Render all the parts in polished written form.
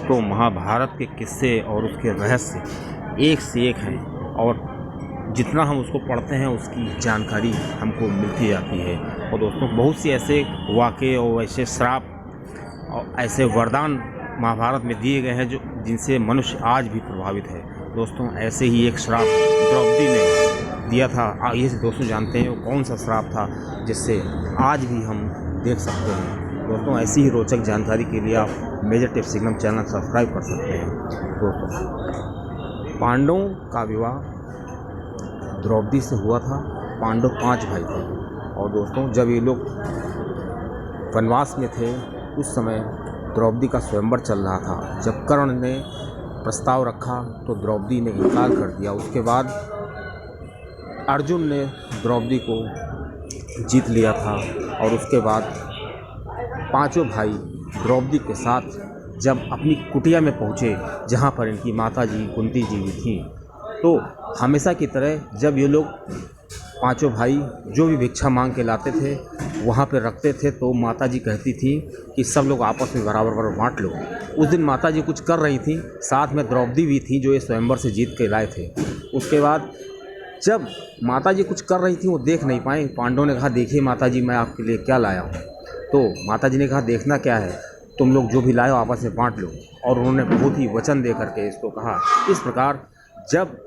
दोस्तों महाभारत के किस्से और उसके रहस्य एक से एक हैं और जितना हम उसको पढ़ते हैं उसकी जानकारी हमको मिलती जाती है। और दोस्तों बहुत से ऐसे वाक़े और ऐसे श्राप और ऐसे वरदान महाभारत में दिए गए हैं जो जिनसे मनुष्य आज भी प्रभावित है। दोस्तों ऐसे ही एक श्राप द्रौपदी ने दिया था। आइए दोस्तों जानते हैं वो कौन सा श्राप था जिससे आज भी हम देख सकते हैं। दोस्तों ऐसी ही रोचक जानकारी के लिए आप मेजर टिप्स सिग्नम चैनल सब्सक्राइब कर सकते हैं। दोस्तों पांडवों का विवाह द्रौपदी से हुआ था। पांडव 5 भाई थे और दोस्तों जब ये लोग वनवास में थे उस समय द्रौपदी का स्वयंवर चल रहा था। जब कर्ण ने प्रस्ताव रखा तो द्रौपदी ने इनकार कर दिया। उसके बाद अर्जुन ने द्रौपदी को जीत लिया था और उसके बाद पांचों भाई द्रौपदी के साथ जब अपनी कुटिया में पहुँचे जहाँ पर इनकी माता जी कुंती जी भी थी, तो हमेशा की तरह जब ये लोग पांचों भाई जो भी भिक्षा मांग के लाते थे वहाँ पे रखते थे तो माता जी कहती थी कि सब लोग आपस में बराबर बराबर बांट लो। उस दिन माता जी कुछ कर रही थी, साथ में द्रौपदी भी थी जो ये स्वयंवर से जीत के लाए थे। उसके बाद जब माता जी कुछ कर रही थी वो देख नहीं पाए। पांडवों ने कहा देखिए माता जी मैं आपके लिए क्या लाया हूँ। तो माता जी ने कहा देखना क्या है, तुम लोग जो भी लाए हो आपस में बांट लो। और उन्होंने बहुत ही वचन दे करके इसको कहा। इस प्रकार जब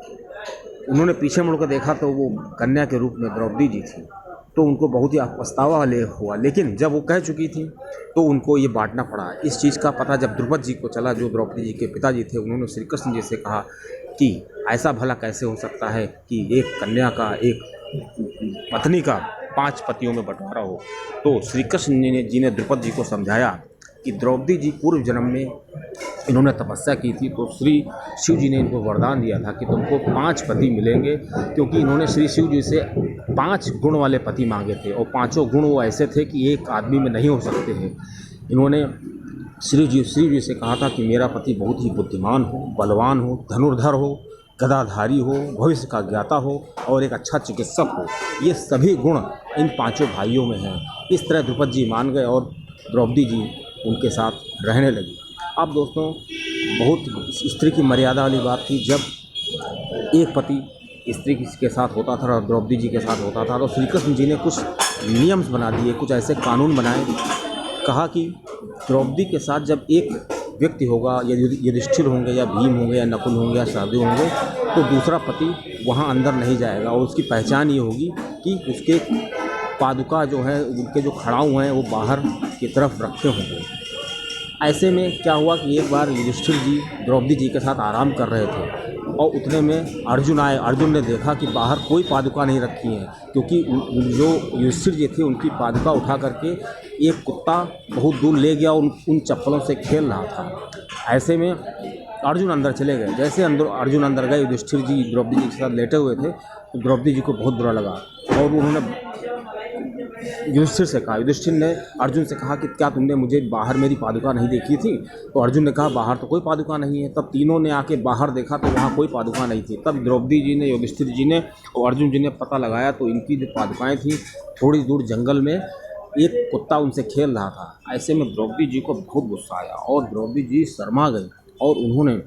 उन्होंने पीछे मुड़ कर देखा तो वो कन्या के रूप में द्रौपदी जी थी, तो उनको बहुत ही पछतावा हुआ। लेकिन जब वो कह चुकी थी तो उनको ये बांटना पड़ा। इस चीज़ का पता जब द्रुपद जी को चला जो द्रौपदी जी के पिताजी थे, उन्होंने श्री कृष्ण जी से कहा कि ऐसा भला कैसे हो सकता है कि एक कन्या का एक पत्नी का 5 पतियों में बंटवारा हो। तो श्री कृष्ण जी ने द्रुपद जी को समझाया कि द्रौपदी जी पूर्व जन्म में इन्होंने तपस्या की थी तो श्री शिव जी ने इनको वरदान दिया था कि तुमको 5 पति मिलेंगे, क्योंकि इन्होंने श्री शिव जी से 5 गुण वाले पति मांगे थे और 5 गुण वो ऐसे थे कि एक आदमी में नहीं हो सकते हैं। इन्होंने श्री जी से कहा था कि मेरा पति बहुत ही बुद्धिमान हो, बलवान हो, धनुर्धर हो, गदाधारी हो, भविष्य का ज्ञाता हो और एक अच्छा चिकित्सक हो। ये सभी गुण इन 5 भाइयों में हैं। इस तरह द्रुपद जी मान गए और द्रौपदी जी उनके साथ रहने लगी। अब दोस्तों बहुत स्त्री की मर्यादा वाली बात थी। जब एक पति स्त्री के साथ होता था और द्रौपदी जी के साथ होता था तो श्री कृष्ण जी ने कुछ नियम बना दिए, कुछ ऐसे कानून बनाए। कहा कि द्रौपदी के साथ जब एक व्यक्ति होगा, या युधिष्ठिर होंगे या भीम होंगे या नकुल होंगे या सहदेव होंगे, तो दूसरा पति वहाँ अंदर नहीं जाएगा और उसकी पहचान ये होगी कि उसके पादुका जो है, उनके जो खड़ाऊ हैं वो बाहर की तरफ रखे होंगे। ऐसे में क्या हुआ कि एक बार युधिष्ठिर जी द्रौपदी जी के साथ आराम कर रहे थे और उतने में अर्जुन आए। अर्जुन ने देखा कि बाहर कोई पादुका नहीं रखी है, क्योंकि जो युधिष्ठिर जी थे उनकी पादुका उठा करके एक कुत्ता बहुत दूर ले गया, उन चप्पलों से खेल रहा था। ऐसे में अर्जुन अंदर चले गए। जैसे अर्जुन अंदर गए, युधिष्ठिर जी द्रौपदी जी के साथ लेटे हुए थे, तो द्रौपदी जी को बहुत बुरा लगा और उन्होंने युधिष्ठिर से कहा, युधिष्ठिर ने अर्जुन से कहा कि क्या तुमने मुझे बाहर मेरी पादुका नहीं देखी थी? तो अर्जुन ने कहा बाहर तो कोई पादुका नहीं है। तब तीनों ने आके बाहर देखा तो वहाँ कोई पादुका नहीं थी। तब द्रौपदी जी ने, युधिष्ठिर जी ने और अर्जुन जी ने पता लगाया तो इनकी जो पादुकाएँ थी थोड़ी दूर जंगल में एक कुत्ता उनसे खेल रहा था। ऐसे में द्रौपदी जी को बहुत गुस्सा आया और द्रौपदी जी शर्मा गई और उन्होंने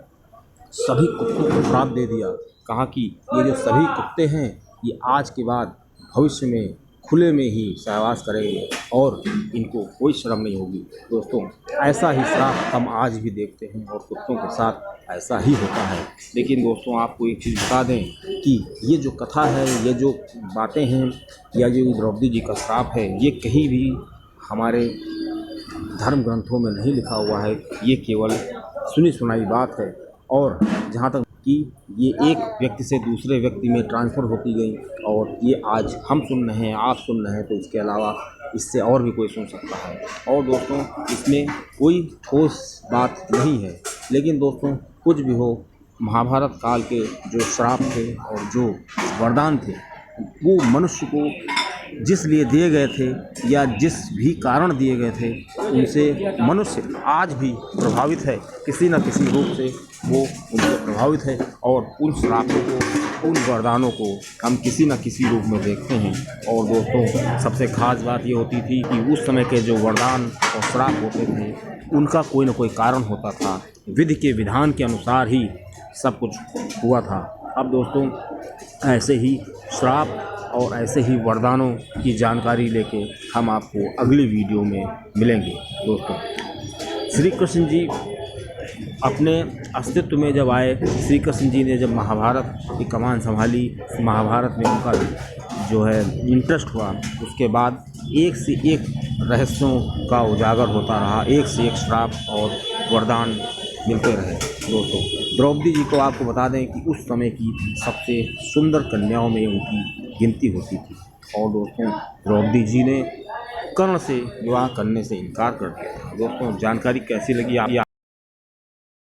सभी कुत्तों को श्राप दे दिया। कहा कि ये जो सभी कुत्ते हैं ये आज के बाद भविष्य में खुले में ही सहवास करेंगे और इनको कोई शर्म नहीं होगी। दोस्तों ऐसा ही श्राप हम आज भी देखते हैं और कुत्तों के साथ ऐसा ही होता है। लेकिन दोस्तों आपको एक चीज़ बता दें कि ये जो कथा है, ये जो बातें हैं या जो द्रौपदी जी का श्राप है, ये कहीं भी हमारे धर्म ग्रंथों में नहीं लिखा हुआ है। ये केवल सुनी सुनाई बात है और जहाँ तक कि ये एक व्यक्ति से दूसरे व्यक्ति में ट्रांसफ़र होती गई और ये आज हम सुन रहे हैं, आप सुन रहे हैं, तो इसके अलावा इससे और भी कोई सुन सकता है। और दोस्तों इसमें कोई ठोस बात नहीं है। लेकिन दोस्तों कुछ भी हो, महाभारत काल के जो श्राप थे और जो वरदान थे वो मनुष्य को जिस लिए दिए गए थे या जिस भी कारण दिए गए थे, उनसे मनुष्य आज भी प्रभावित है, किसी न किसी रूप से वो उनसे प्रभावित है और उन श्रापों को, उन वरदानों को हम किसी न किसी रूप में देखते हैं। और दोस्तों, सबसे ख़ास बात ये होती थी कि उस समय के जो वरदान और श्राप होते थे, उनका कोई न कोई कारण होता था, विधि के विधान के अनुसार ही सब कुछ हुआ था। अब दोस्तों, ऐसे ही श्राप और ऐसे ही वरदानों की जानकारी लेके हम आपको अगली वीडियो में मिलेंगे। दोस्तों, श्री कृष्ण जी अपने अस्तित्व में जब आए, श्री कृष्ण जी ने जब महाभारत की कमान संभाली, महाभारत में उनका जो है इंटरेस्ट हुआ, उसके बाद एक से एक रहस्यों का उजागर होता रहा, एक से एक श्राप और वरदान मिलते रहे। दोस्तों, द्रौपदी जी को आपको बता दें कि उस समय की सबसे सुंदर कन्याओं में उनकी गिनती होती थी। और दोस्तों, द्रौपदी जी ने कर्ण से विवाह करने से इनकार कर दिया था। दोस्तों, जानकारी कैसी लगी आप